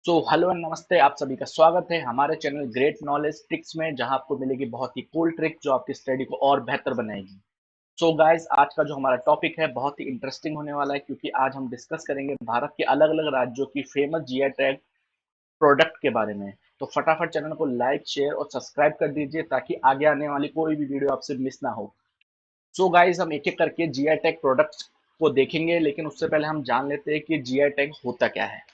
Hello and नमस्ते, आप सभी का स्वागत है हमारे चैनल ग्रेट नॉलेज ट्रिक्स में, जहां आपको मिलेगी बहुत ही कूल ट्रिक जो आपकी स्टडी को और बेहतर बनाएगी। गाइस, आज का जो हमारा टॉपिक है बहुत ही इंटरेस्टिंग होने वाला है, क्योंकि आज हम डिस्कस करेंगे भारत के अलग अलग राज्यों की फेमस जीआई टैग प्रोडक्ट के बारे में। तो फटाफट चैनल को लाइक, शेयर और सब्सक्राइब कर दीजिए ताकि आगे आने वाली कोई भी वीडियो आपसे मिस ना हो। गाइस, हम एक एक करके जीआई टैग प्रोडक्ट्स को देखेंगे, लेकिन उससे पहले हम जान लेते हैं कि जीआई टैग होता क्या है।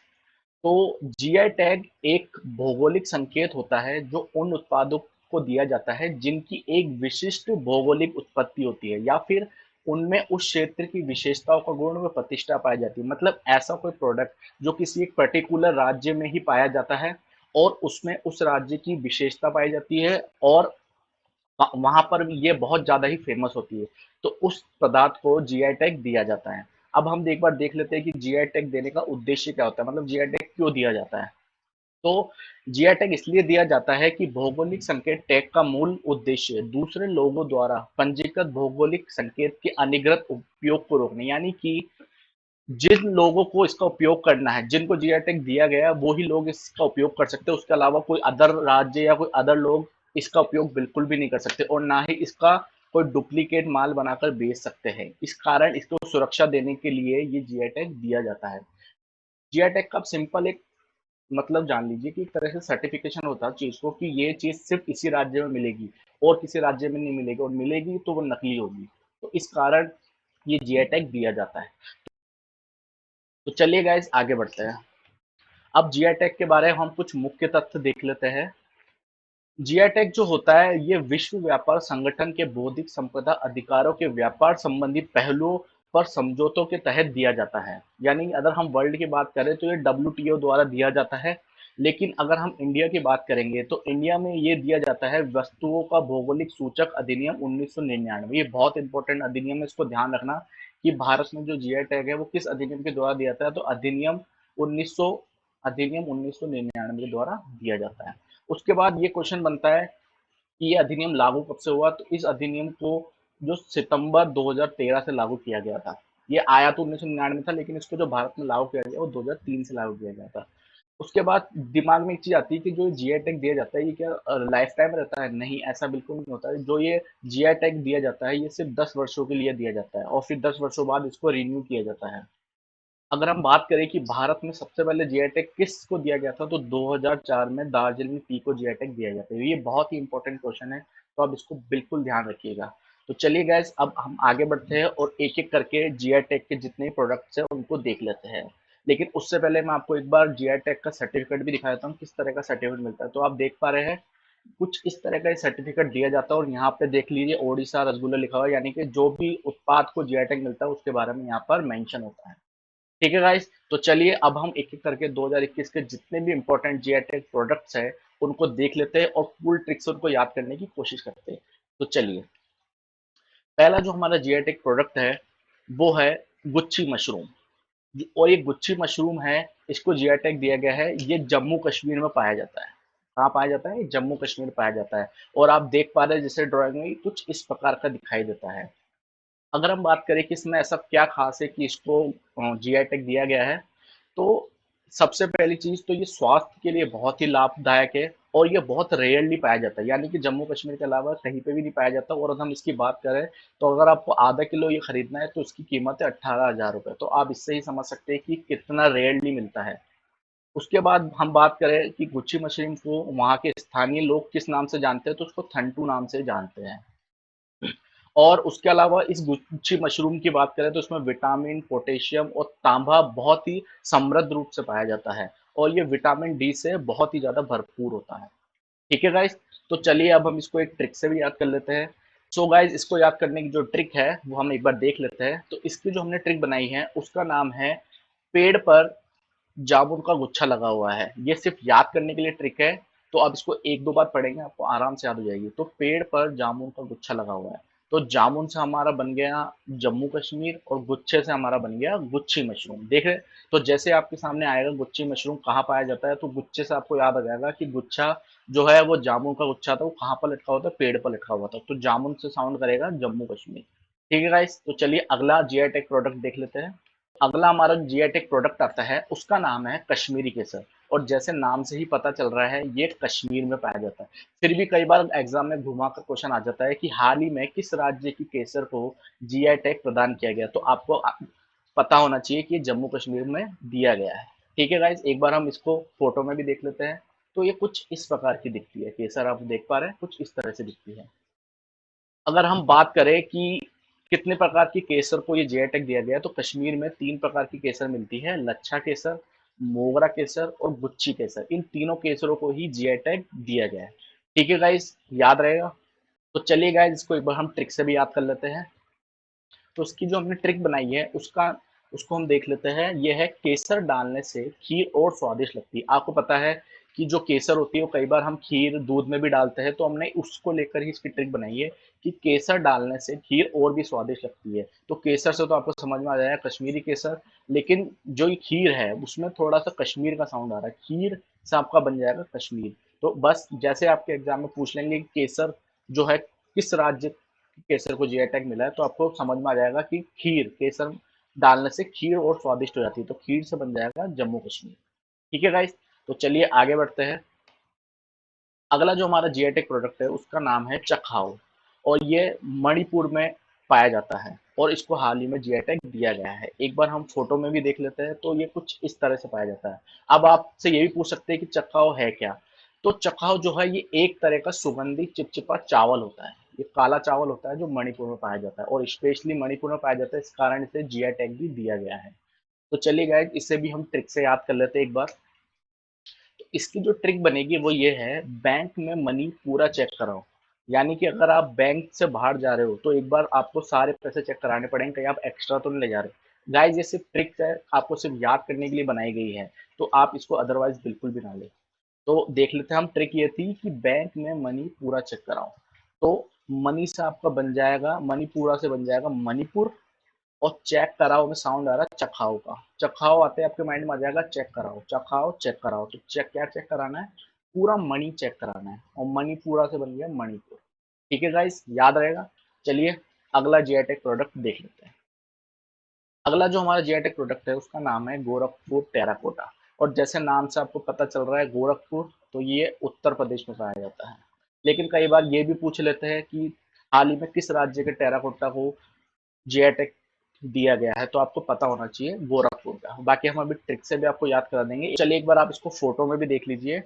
तो जीआई टैग एक भौगोलिक संकेत होता है जो उन उत्पादों को दिया जाता है जिनकी एक विशिष्ट भौगोलिक उत्पत्ति होती है, या फिर उनमें उस क्षेत्र की विशेषताओं का गुण व प्रतिष्ठा पाई जाती है। मतलब ऐसा कोई प्रोडक्ट जो किसी एक पर्टिकुलर राज्य में ही पाया जाता है और उसमें उस राज्य की विशेषता पाई जाती है, और वहां पर ये बहुत ज्यादा ही फेमस होती है। तो उस पदार्थ को जीआई टैग दिया जाता है। अब हम एक बार देख लेते हैं कि जीआई टैग देने का उद्देश्य क्या होता है, मतलब जीआई टैग क्यों दिया जाता है। तो जीआई टैग इसलिए दिया जाता है कि भौगोलिक संकेत टैग का मूल उद्देश्य दूसरे लोगों द्वारा पंजीकृत भौगोलिक संकेत के अनधिकृत उपयोग को रोकने, यानी कि जिन लोगों को इसका उपयोग करना है, जिनको जीआई टैग दिया गया है, वो ही लोग इसका उपयोग कर सकते हैं। उसके अलावा कोई अदर राज्य या कोई अदर लोग इसका उपयोग बिल्कुल भी नहीं कर सकते, और ना ही इसका कोई डुप्लीकेट माल बनाकर बेच सकते हैं। इस कारण इसको सुरक्षा देने के लिए ये जीआई टैग दिया जाता है। जीआई टैग का आप सिंपल एक मतलब जान लीजिए कि एक तरह से सर्टिफिकेशन होता है चीज को, कि ये चीज सिर्फ इसी राज्य में मिलेगी और किसी राज्य में नहीं मिलेगी, और मिलेगी तो वो नकली होगी। तो इस कारण ये जीआई टैग दिया जाता है। तो चलिए गाइस, आगे बढ़ते हैं। अब जीआई टैग के बारे में हम कुछ मुख्य तथ्य देख लेते हैं। जीआई टैग जो होता है, ये विश्व व्यापार संगठन के बौद्धिक संपदा अधिकारों के व्यापार संबंधी पहलुओं पर समझौतों के तहत दिया जाता है। यानी अगर हम वर्ल्ड की बात करें तो ये डब्ल्यूटीओ द्वारा दिया जाता है। लेकिन अगर हम इंडिया की बात करेंगे तो इंडिया में ये दिया जाता है वस्तुओं का भौगोलिक सूचक अधिनियम 1999। ये बहुत इंपॉर्टेंट अधिनियम है, इसको ध्यान रखना कि भारत में जो जीआई टैग है वो किस अधिनियम के द्वारा दिया जाता है। तो अधिनियम 1999 के द्वारा दिया जाता है। उसके बाद ये क्वेश्चन बनता है कि ये अधिनियम लागू कब से हुआ। तो इस अधिनियम को जो सितंबर 2013 से लागू किया गया था। ये आया तो 1999 में था, लेकिन इसको जो भारत में लागू किया गया वो 2003 से लागू किया गया था। उसके बाद दिमाग में एक चीज आती है कि जो जीआई टैग दिया जाता है ये क्या लाइफ टाइम रहता है? नहीं, ऐसा बिल्कुल नहीं होता है। जो ये जीआई टैग दिया जाता है ये सिर्फ 10 वर्षों के लिए दिया जाता है, और फिर 10 वर्षों बाद इसको रिन्यू किया जाता है। अगर हम बात करें कि भारत में सबसे पहले जीआई टैग किसको दिया गया था, तो 2004 में दार्जिलिंग टी को जीआई टैग दिया गया था। ये बहुत ही इंपॉर्टेंट क्वेश्चन है, तो आप इसको बिल्कुल ध्यान रखिएगा। तो चलिए गैस, अब हम आगे बढ़ते हैं और एक एक करके जीआई टैग के जितने प्रोडक्ट्स हैं उनको देख लेते हैं। लेकिन उससे पहले मैं आपको एक बार जीआई टैग का सर्टिफिकेट भी दिखा देता हूँ, किस तरह का सर्टिफिकेट मिलता है। तो आप देख पा रहे हैं, कुछ इस तरह का सर्टिफिकेट दिया जाता है, और यहाँ पे देख लीजिए ओडिशा रसगुल्ला लिखा हुआ है, यानी कि जो भी उत्पाद को जीआई टैग मिलता है उसके बारे में यहाँ पर मेंशन होता है। ठीक है गाइस, तो चलिए अब हम एक एक करके 2021 के जितने भी इंपॉर्टेंट जीआई टैग प्रोडक्ट्स हैं उनको देख लेते हैं और फुल ट्रिक्स उनको याद करने की कोशिश करते हैं। तो चलिए, पहला जो हमारा जीआई टैग प्रोडक्ट है वो है गुच्ची मशरूम। और ये गुच्ची मशरूम है, इसको जीआई टैग दिया गया है। ये जम्मू कश्मीर में पाया जाता है। कहाँ पाया जाता है? जम्मू कश्मीर में पाया जाता है। और आप देख पा रहे हैं जैसे ड्राइंग में कुछ इस प्रकार का दिखाई देता है। अगर हम बात करें कि इसमें ऐसा क्या खास है कि इसको जीआई टैग दिया गया है, तो सबसे पहली चीज तो ये स्वास्थ्य के लिए बहुत ही लाभदायक है, और ये बहुत रेयरली पाया जाता है। यानी कि जम्मू कश्मीर के अलावा कहीं पे भी नहीं पाया जाता। और अगर हम इसकी बात करें तो अगर आपको आधा किलो ये खरीदना है तो उसकी कीमत है 18,000 रुपये। तो आप इससे ही समझ सकते हैं कि कितना रेयरली मिलता है। उसके बाद हम बात करें कि गुच्ची मशरूम को वहाँ के स्थानीय लोग किस नाम से जानते हैं, तो उसको थंटू नाम से जानते हैं। और उसके अलावा इस गुच्छी मशरूम की बात करें तो इसमें विटामिन, पोटेशियम और तांबा बहुत ही समृद्ध रूप से पाया जाता है, और ये विटामिन डी से बहुत ही ज़्यादा भरपूर होता है। ठीक है गाइस, तो चलिए अब हम इसको एक ट्रिक से भी याद कर लेते हैं। गाइस, इसको याद करने की जो ट्रिक है वो हम एक बार देख लेते हैं। तो इसकी जो हमने ट्रिक बनाई है उसका नाम है पेड़ पर जामुन का गुच्छा लगा हुआ है। ये सिर्फ याद करने के लिए ट्रिक है, तो आप इसको एक दो बार पढ़ेंगे आपको आराम से याद हो जाएगी। तो पेड़ पर जामुन का गुच्छा लगा हुआ है, तो जामुन से हमारा बन गया जम्मू कश्मीर, और गुच्छे से हमारा बन गया गुच्छी मशरूम। देख रहे? तो जैसे आपके सामने आएगा गुच्छी मशरूम कहाँ पाया जाता है, तो गुच्छे से आपको याद आ जाएगा कि गुच्छा जो है वो जामुन का गुच्छा था, वो कहाँ पर लटका हुआ था? पेड़ पर लटका हुआ था। तो जामुन से साउंड करेगा जम्मू कश्मीर। ठीक है गाइस, तो चलिए अगला जीआई टैग प्रोडक्ट देख लेते हैं। अगला हमारा जीआई टैग प्रोडक्ट आता है उसका नाम है कश्मीरी केसर। और जैसे नाम से ही पता चल रहा है ये कश्मीर में पाया जाता है। फिर भी कई बार एग्जाम में घुमा कर क्वेश्चन आ जाता है कि हाल ही में किस राज्य की केसर को जीआई टैग प्रदान किया गया, तो आपको पता होना चाहिए कि जम्मू कश्मीर में दिया गया है। ठीक है गाइज, एक बार हम इसको फोटो में भी देख लेते हैं। तो ये कुछ इस प्रकार की दिखती है केसर, आप देख पा रहे हैं कुछ इस तरह से दिखती है। अगर हम बात करें कि कितने प्रकार की केसर को ये जीआई टैग दिया गया है, तो कश्मीर में 3 प्रकार की केसर मिलती है, लच्छा केसर, मोगरा केसर और गुच्ची केसर। इन तीनों केसरों को ही जीआई टैग दिया गया है। ठीक है गाइस, याद रहेगा। तो चलिए गाइस, इसको एक बार हम ट्रिक से भी याद कर लेते हैं। तो उसकी जो हमने ट्रिक बनाई है उसको हम देख लेते हैं। ये है केसर डालने से खीर और स्वादिष्ट लगती है। आपको पता है कि जो केसर होती है वो कई बार हम खीर दूध में भी डालते हैं, तो हमने उसको लेकर ही इसकी ट्रिक बनाई है कि केसर डालने से खीर और भी स्वादिष्ट लगती है। तो केसर से तो आपको समझ में आ जाएगा कश्मीरी केसर, लेकिन जो ये खीर है उसमें थोड़ा सा कश्मीर का साउंड आ रहा है, खीर से आपका बन जाएगा कश्मीर। तो बस जैसे आपके एग्जाम में पूछ लेंगे कि केसर जो है किस राज्य केसर को जीआई टैग मिला है, तो आपको समझ में आ जाएगा कि खीर, केसर डालने से खीर और स्वादिष्ट हो जाती है, तो खीर से बन जाएगा जम्मू कश्मीर। ठीक है गाइस, तो चलिए आगे बढ़ते हैं। अगला जो हमारा जीआई टैग प्रोडक्ट है उसका नाम है चखाओ। और ये मणिपुर में पाया जाता है और इसको हाल ही में जीआई टैग दिया गया है। एक बार हम फोटो में भी देख लेते हैं, तो ये कुछ इस तरह से पाया जाता है। अब आपसे ये भी पूछ सकते हैं कि चखाओ है क्या। तो चखाओ जो है ये एक तरह का सुगंधित चिपचिपा चावल होता है। ये काला चावल होता है जो मणिपुर में पाया जाता है और स्पेशली मणिपुर में पाया जाता है, इस कारण इसे जीआई टैग भी दिया गया है। तो चलिए गाइस, इसे भी हम ट्रिक से याद कर लेते हैं एक बार। तो इसकी जो ट्रिक बनेगी वो ये है, बैंक में मनी पूरा चेक कराओ। यानी कि अगर आप बैंक से बाहर जा रहे हो तो एक बार आपको सारे पैसे चेक कराने पड़ेंगे, कहीं आप एक्स्ट्रा तो नहीं ले जा रहे। गाइस, ये सिर्फ ट्रिक है, आपको सिर्फ याद करने के लिए बनाई गई है, तो आप इसको अदरवाइज बिल्कुल भी ना ले। तो देख लेते हैं हम। ट्रिक ये थी कि बैंक में मनी पूरा चेक कराओ। तो मनी से आपका बन जाएगा, मणिपुरा से बन जाएगा मणिपुर। और चेक कराओ में साउंड आ रहा है चखाओ का। चखाओ आते ही आपके माइंड में आ जाएगा चेक कराओ, चखाओ चेक कराओ। तो चेक क्या चेक कराना है, पूरा मणि चेक कराना है, और मणिपुरा से बन गया मणिपुर। ठीक है गाइस, याद रहेगा। चलिए अगला जीआई टैग प्रोडक्ट देख लेते हैं। अगला जो हमारा जीआई टैग प्रोडक्ट है उसका नाम है गोरखपुर टेराकोटा। और जैसे नाम से आपको पता चल रहा है गोरखपुर, तो ये उत्तर प्रदेश में पाया जाता है। लेकिन कई बार ये भी पूछ लेते हैं कि हाल ही में किस राज्य के टेराकोटा को जीआई टैग दिया गया है, तो आपको पता होना चाहिए गोरखपुर का। बाकी हम अभी ट्रिक से भी आपको याद करा देंगे। चलिए एक बार आप इसको फोटो में भी देख लीजिए।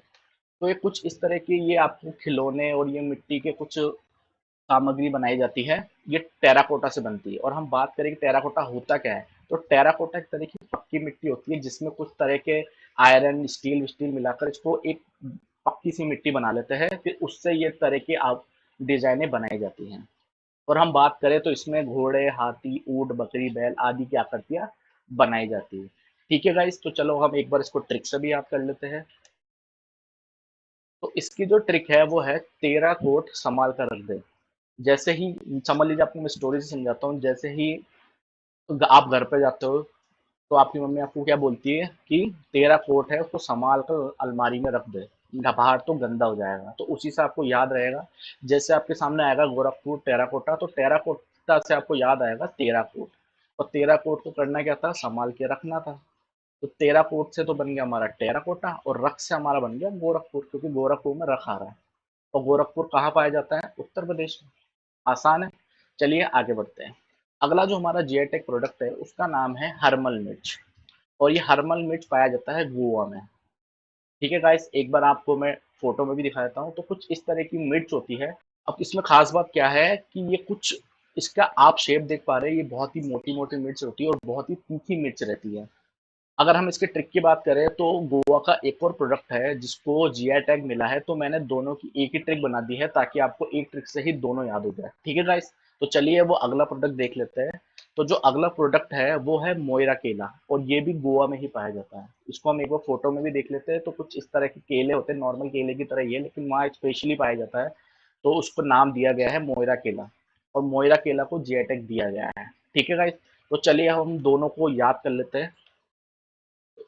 तो ये कुछ इस तरह के ये आपको खिलौने और ये मिट्टी के कुछ सामग्री बनाई जाती है, ये टेराकोटा से बनती है। और हम बात करें कि टेराकोटा होता क्या है, तो टेराकोटा एक तरह की पक्की मिट्टी होती है जिसमें कुछ तरह के आयरन स्टील स्टील मिलाकर इसको एक पक्की सी मिट्टी बना लेते हैं, फिर उससे ये तरह की डिजाइनें बनाई जाती हैं। और हम बात करें तो इसमें घोड़े, हाथी, ऊंट, बकरी, बैल आदि की आकृतियां बनाई जाती है। ठीक है गाइस, तो चलो हम एक बार इसको ट्रिक से भी याद कर लेते हैं। तो इसकी जो ट्रिक है वो है, तेरा कोट संभाल कर रख दे। जैसे ही, समझ लीजिए आपको मैं स्टोरी से समझाता हूँ। जैसे ही आप घर पे जाते हो तो आपकी मम्मी आपको क्या बोलती है कि तेरा कोट है उसको संभाल कर अलमारी में रख दे, बाहर तो गंदा हो जाएगा। तो उसी से आपको याद रहेगा। जैसे आपके सामने आएगा गोरखपुर टेराकोटा, तो टेराकोटा से आपको याद आएगा तेरा कोट। और तेरा कोट को करना क्या था, संभाल के रखना था। तो तेरा कोट से तो बन गया हमारा टेराकोटा, और रख से हमारा बन गया गोरखपुर, क्योंकि गोरखपुर में रख आ रहा है। और गोरखपुर कहाँ पाया जाता है, उत्तर प्रदेश में। आसान है। चलिए आगे बढ़ते हैं। अगला जो हमारा जीआई टैग प्रोडक्ट है उसका नाम है हरमल मिर्च। और ये हरमल मिर्च पाया जाता है गोवा में। ठीक है गाइस, एक बार आपको मैं फोटो में भी दिखा देता हूँ। तो कुछ इस तरह की मिर्च होती है। अब इसमें खास बात क्या है कि ये कुछ, इसका आप शेप देख पा रहे हैं, ये बहुत ही मोटी मोटी मिर्च होती है और बहुत ही तीखी मिर्च रहती है। अगर हम इसके ट्रिक की बात करें तो गोवा का एक और प्रोडक्ट है जिसको जीआई टैग मिला है, तो मैंने दोनों की एक ही ट्रिक बना दी है ताकि आपको एक ट्रिक से ही दोनों याद हो जाए। ठीक है गाइस, तो चलिए वो अगला प्रोडक्ट देख लेते हैं। तो जो अगला प्रोडक्ट है वो है मोयरा केला, और ये भी गोवा में ही पाया जाता है। इसको हम एक बार फोटो में भी देख लेते हैं। तो कुछ इस तरह के केले होते हैं, नॉर्मल केले की तरह ही है, लेकिन वहाँ स्पेशली पाया जाता है, तो उसको नाम दिया गया है मोयरा केला। और मोयरा केला को जीआई टैग दिया गया है। ठीक है गाइस, तो चलिए हम दोनों को याद कर लेते हैं।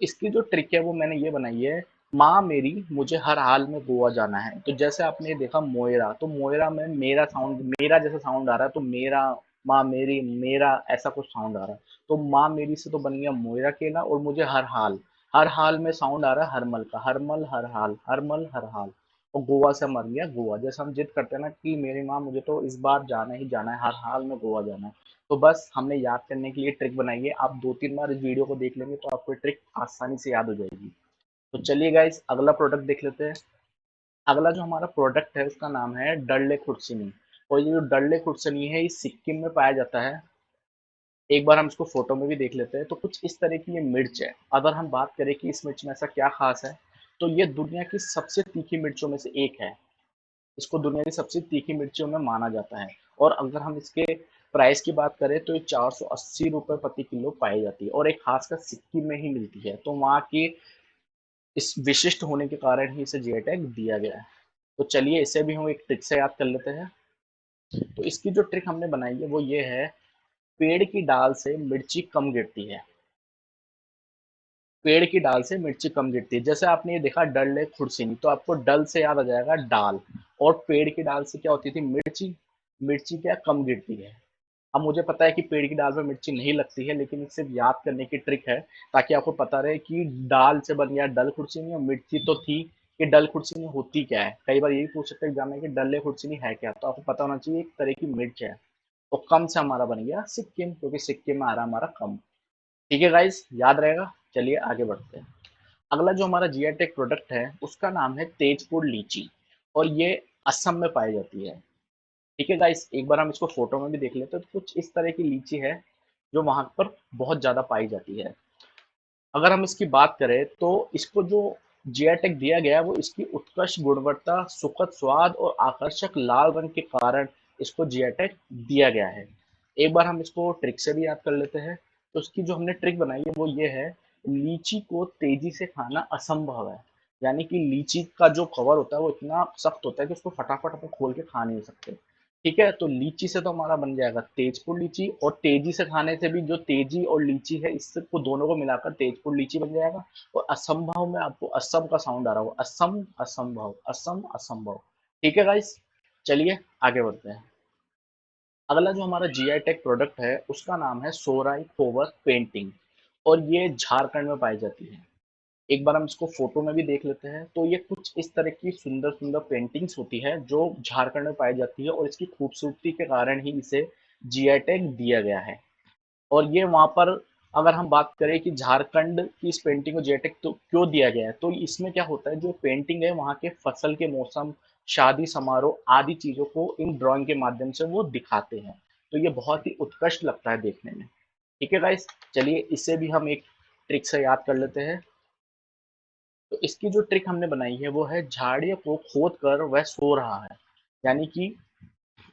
इसकी जो ट्रिक है वो मैंने ये बनाई है, माँ मेरी मुझे हर हाल में गोवा जाना है। तो जैसे आपने देखा मोयरा, तो मोयरा में मेरा साउंड, मेरा जैसा साउंड आ रहा है, तो मेरा माँ मेरी, मेरा, ऐसा कुछ साउंड आ रहा है। तो माँ मेरी से तो बन गया मेरा केला, और मुझे हर हाल में साउंड आ रहा है हरमल का, हरमल हर हाल, हरमल हर हाल। और गोवा से मर गया गोवा, जैसे हम जिद करते हैं ना कि मेरी माँ मुझे तो इस बार जाना ही जाना है, हर हाल में गोवा जाना है। तो बस हमने याद करने के लिए ट्रिक बनाई है, आप 2-3 बार इस वीडियो को देख लेंगे तो आपको ट्रिक आसानी से याद हो जाएगी। तो चलिए गाइस, अगला प्रोडक्ट देख लेते हैं। अगला जो हमारा प्रोडक्ट है उसका नाम है डल्ले खुर्सिनी। और ये जो डल्ले खुर्सिनी है ये सिक्किम में पाया जाता है। एक बार हम इसको फोटो में भी देख लेते हैं। तो कुछ इस तरह की ये मिर्च है। अगर हम बात करें कि इस मिर्च में ऐसा क्या खास है, तो ये दुनिया की सबसे तीखी मिर्चों में से एक है। इसको दुनिया की सबसे तीखी मिर्चियों में माना जाता है। और अगर हम इसके प्राइस की बात करें तो ये 480 रुपये प्रति किलो पाई जाती है, और एक खासकर सिक्किम में ही मिलती है। तो वहाँ की इस विशिष्ट होने के कारण ही इसे जीआई टैग दिया गया है। तो चलिए इसे भी हम एक ट्रिक से याद कर लेते हैं। तो इसकी जो ट्रिक हमने बनाई है वो ये है, पेड़ की डाल से मिर्ची कम गिरती है। पेड़ की डाल से मिर्ची कम गिरती है। जैसे आपने ये देखा डल है खुर्सीनी, तो आपको डल से याद आ जाएगा डाल, और पेड़ की डाल से क्या होती थी, मिर्ची। मिर्ची क्या कम गिरती है। अब मुझे पता है कि पेड़ की डाल पर मिर्ची नहीं लगती है, लेकिन इसे याद करने की ट्रिक है, ताकि आपको पता रहे कि डाल से बन गया डल खुर्सीनी, और मिर्ची तो थी कि डल खुर्सीनी होती क्या है। कई बार यही पूछ सकते हैं एग्जाम में कि डल्ले खुर्सीनी है क्या, तो आपको पता होना चाहिए एक तरह की मिर्च है। तो कम से हमारा बन गया सिक्किम, क्योंकि सिक्किम में आ रहा हमारा कम। ठीक है गाइस, याद रहेगा। चलिए आगे बढ़ते हैं। अगला जो हमारा जीआई टैग प्रोडक्ट है उसका नाम है तेजपुर लीची, और ये असम में पाई जाती है। ठीक है गाइस, एक बार हम इसको फोटो में भी देख लेते हैं। तो कुछ इस तरह की लीची है जो वहां पर बहुत ज्यादा पाई जाती है। अगर हम इसकी बात करें तो इसको जो जीआई टैग दिया गया है वो इसकी उत्कृष्ट गुणवत्ता, सुखद स्वाद और आकर्षक लाल रंग के कारण इसको जीआई टैग दिया गया है। एक बार हम इसको ट्रिक से भी याद कर लेते हैं। तो उसकी जो हमने ट्रिक बनाई है वो ये है, लीची को तेजी से खाना असंभव है। यानी कि लीची का जो कवर होता है वो इतना सख्त होता है कि उसको फटाफट अपन खोल के खा नहीं सकते। ठीक है, तो लीची से तो हमारा बन जाएगा तेजपुर लीची, और तेजी से खाने से भी जो तेजी और लीची है इसको दोनों को मिलाकर तेजपुर लीची बन जाएगा। और असंभव में आपको असम का साउंड आ रहा होगा, असम असंभव, असम असंभव। ठीक है गाइस, चलिए आगे बढ़ते हैं। अगला जो हमारा जीआई टैग प्रोडक्ट है उसका नाम है सोराई कोवर पेंटिंग, और ये झारखंड में पाई जाती है। एक बार हम इसको फोटो में भी देख लेते हैं। तो ये कुछ इस तरह की सुंदर सुंदर पेंटिंग्स होती है जो झारखंड में पाई जाती है, और इसकी खूबसूरती के कारण ही इसे जीआई टैग दिया गया है। और ये वहाँ पर, अगर हम बात करें कि झारखंड की इस पेंटिंग को जीआई टैग तो क्यों दिया गया है, तो इसमें क्या होता है, जो पेंटिंग है वहाँ के फसल के मौसम, शादी समारोह आदि चीजों को इन ड्राइंग के माध्यम से वो दिखाते हैं। तो ये बहुत ही उत्कृष्ट लगता है देखने में। ठीक है गाइस, चलिए इसे भी हम एक ट्रिक से याद कर लेते हैं। तो इसकी जो ट्रिक हमने बनाई है वो है, झाड़ियों को खोद कर वह सो रहा है। यानी कि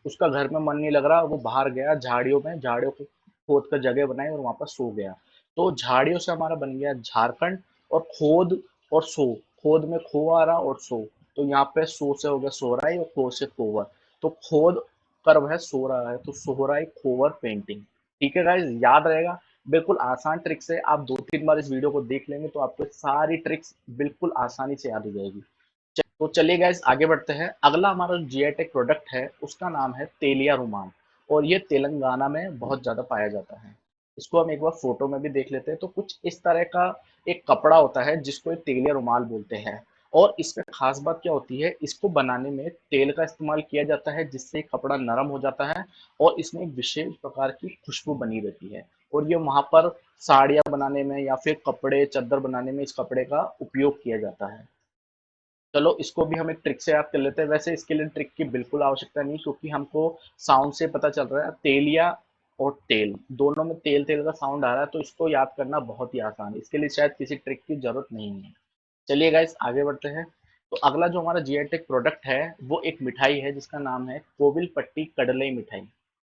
उसका घर में मन नहीं लग रहा, वो बाहर गया झाड़ियों में, झाड़ियों को खोद कर जगह बनाई और वहां पर सो गया। तो झाड़ियों से हमारा बन गया झारखंड, और खोद और सो, खोद में खो आ रहा और सो, तो यहाँ पे सो से हो गया सोहराई, और खो से कोवर। तो खोद कर वह सो रहा है, तो सोहराई खोवर पेंटिंग। ठीक है गाइस, याद रहेगा। बिल्कुल आसान ट्रिक से आप 2-3 बार इस वीडियो को देख लेंगे तो आपको सारी ट्रिक्स बिल्कुल आसानी से याद हो जाएगी। तो चलिए गाइस आगे बढ़ते हैं। अगला हमारा जीआई टैग प्रोडक्ट है उसका नाम है तेलिया रुमाल, और ये तेलंगाना में बहुत ज्यादा पाया जाता है। इसको हम एक बार फोटो में भी देख लेते हैं। तो कुछ इस तरह का एक कपड़ा होता है जिसको एक तेलिया रुमाल बोलते हैं। और इसमें खास बात क्या होती है, इसको बनाने में तेल का इस्तेमाल किया जाता है जिससे कपड़ा नरम हो जाता है, और इसमें एक विशेष प्रकार की खुशबू बनी रहती है। और ये वहां पर साड़ियां बनाने में या फिर कपड़े चादर बनाने में इस कपड़े का उपयोग किया जाता है। चलो इसको भी हम एक ट्रिक से याद कर लेते हैं। वैसे इसके लिए ट्रिक की बिल्कुल आवश्यकता नहीं, क्योंकि हमको साउंड से पता चल रहा है तेलिया और तेल, दोनों में तेल तेल का साउंड आ रहा है, तो इसको याद करना बहुत ही आसान है। इसके लिए शायद किसी ट्रिक की जरूरत नहीं है। चलिए गाइस आगे बढ़ते हैं। तो अगला जो हमारा जीआई टैग प्रोडक्ट है वो एक मिठाई है जिसका नाम है कोविलपट्टी कडलई मिठाई,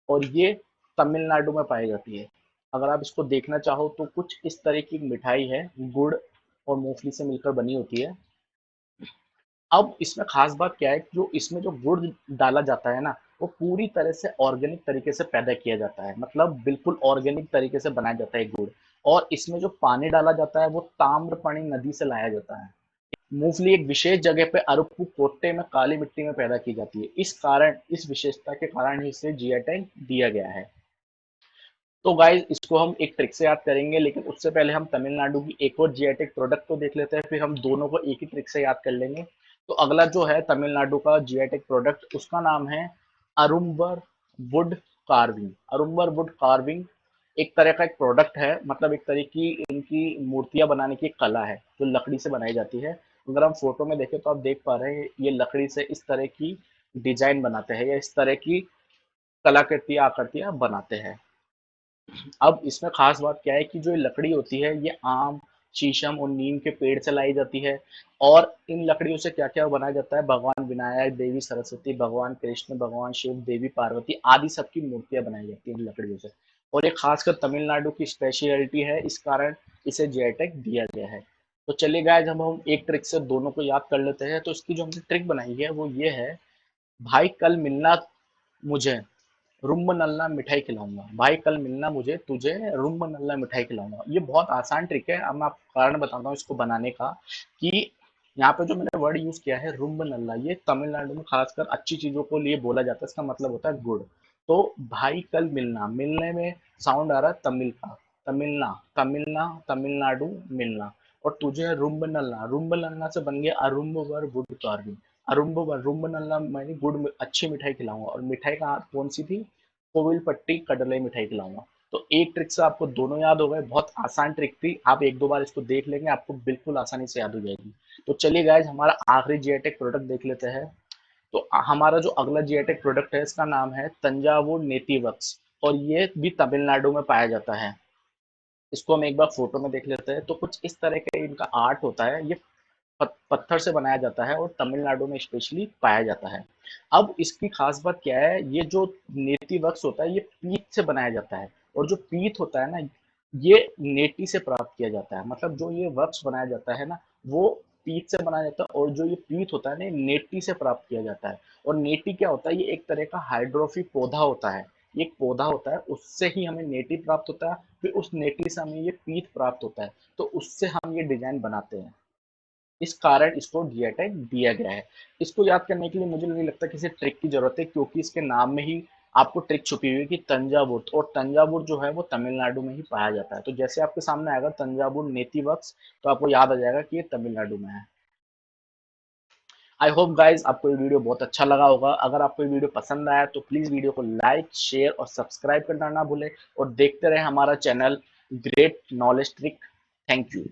और ये तमिलनाडु में पाई जाती है। अगर आप इसको देखना चाहो तो कुछ इस तरह की मिठाई है, गुड़ और मूंगफली से मिलकर बनी होती है। अब इसमें खास बात क्या है, जो इसमें जो गुड़ डाला जाता है ना, वो पूरी तरह से ऑर्गेनिक तरीके से पैदा किया जाता है, मतलब बिल्कुल ऑर्गेनिक तरीके से बनाया जाता है गुड़। और इसमें जो पानी डाला जाता है वो ताम्रपाणी नदी से लाया जाता है। मूंगफली एक विशेष जगह पे अरुप्पु कोट्टे में काली मिट्टी में पैदा की जाती है। इस कारण, इस विशेषता के कारण ही इसे जीआई टैग दिया गया है। तो गाइज इसको हम एक ट्रिक से याद करेंगे, लेकिन उससे पहले हम तमिलनाडु की एक और जीआई टैग प्रोडक्ट को देख लेते हैं, फिर हम दोनों को एक ही ट्रिक से याद कर लेंगे। तो अगला जो है तमिलनाडु का जीआई टैग प्रोडक्ट, उसका नाम है अरुम्बर वुड कार्विंग। अरुम्बर वुड कार्विंग एक तरह का एक प्रोडक्ट है, मतलब एक तरह की इनकी मूर्तियां बनाने की एक कला है जो लकड़ी से बनाई जाती है। अगर हम फोटो में देखें तो आप देख पा रहे हैं ये लकड़ी से इस तरह की डिजाइन बनाते हैं या इस तरह की कलाकृतियां आकृतियां बनाते हैं। अब इसमें खास बात क्या है कि जो ये लकड़ी होती है ये आम, शीशम और नीम के पेड़ से लाई जाती है। और इन लकड़ियों से क्या क्या बनाया जाता है, भगवान विनायक, देवी सरस्वती, भगवान कृष्ण, भगवान शिव, देवी पार्वती आदि सबकी मूर्तियां बनाई जाती है इन लकड़ियों से। और ये खासकर तमिलनाडु की स्पेशलिटी है, इस कारण इसे जीआई टैग दिया गया है। तो चलिए गाइस, जब हम एक ट्रिक से दोनों को याद कर लेते हैं, तो इसकी जो हमने ट्रिक बनाई है वो ये है, भाई कल मिलना मुझे, रुम्ब नल्ला मिठाई खिलाऊंगा। भाई कल मिलना मुझे, तुझे रुम्ब नल्ला मिठाई खिलाऊंगा। ये बहुत आसान ट्रिक है। अब मैं आपको कारण बताता हूँ इसको बनाने का, कि यहाँ पे जो मैंने वर्ड यूज किया है रुम्ब नल्ला, ये तमिलनाडु में खासकर अच्छी चीजों को लिए बोला जाता है। इसका मतलब होता है गुड। तो भाई कल मिलना, मिलने में साउंड आ रहा है तमिल का, तमिलना, तमिलना, तमिलनाडु, मिलना। और तुझे रुम्ब नल्ला, रुम्ब नल्ला से बन गया अरुम्ब वर वुड कार्विंग। अरुम्ब वर, रुम्ब नल्ला मैंने गुड, अच्छी मिठाई खिलाऊंगा। और मिठाई कहाँ कौन सी थी, कोविलपट्टी कडलाई मिठाई खिलाऊंगा। तो एक ट्रिक से आपको दोनों याद हो गए। बहुत आसान ट्रिक थी, आप एक दो बार इसको देख लेंगे आपको बिल्कुल आसानी से याद हो जाएगी। तो चलिए गाइज, हमारा आखिरी जीआई टैग प्रोडक्ट देख लेते हैं। तो हमारा जो अगला जीआई टैग प्रोडक्ट है इसका नाम है तंजावुर नेटिवक्स, और ये भी तमिलनाडु में पाया जाता है। इसको हम एक बार फोटो में देख लेते हैं। तो कुछ इस तरह का इनका आर्ट होता है। ये पत्थर से बनाया जाता है और तमिलनाडु में स्पेशली पाया जाता है। अब इसकी खास बात क्या है, ये जो नेति वक्स होता है ये पीत से बनाया जाता है। और जो पीत होता है ना, ये नेटी से प्राप्त किया जाता है। मतलब जो ये वक्स बनाया जाता है ना, वो पीत से बनाया जाता है। और जो ये पीत होता है ना, ये नेटी से प्राप्त किया जाता है। और नेटी क्या होता है, ये एक तरह का हाइड्रोफिक पौधा होता है। ये एक पौधा होता है, उससे ही हमें नेटी प्राप्त होता है। फिर उस नेटी से हमें ये पीत प्राप्त होता है। तो उससे हम ये डिजाइन बनाते हैं। इस कारण इसको जीआई टैग दिया गया है। इसको याद करने के लिए मुझे नहीं लगता किसी ट्रिक की जरूरत है, क्योंकि इसके नाम में ही आपको ट्रिक छुपी हुई है कि तंजावुर, और तंजावुर जो है वो तमिलनाडु में ही पाया जाता है। तो जैसे आपके सामने आएगा तंजावुर नेति वर्क्स, तो आपको याद आ जाएगा कि ये तमिलनाडु में है। आई होप गाइज आपको ये वीडियो बहुत अच्छा लगा होगा। अगर आपको ये वीडियो पसंद आया तो प्लीज वीडियो को लाइक, शेयर और सब्सक्राइब करना ना भूले, और देखते रहे हमारा channel great knowledge trick. Thank you.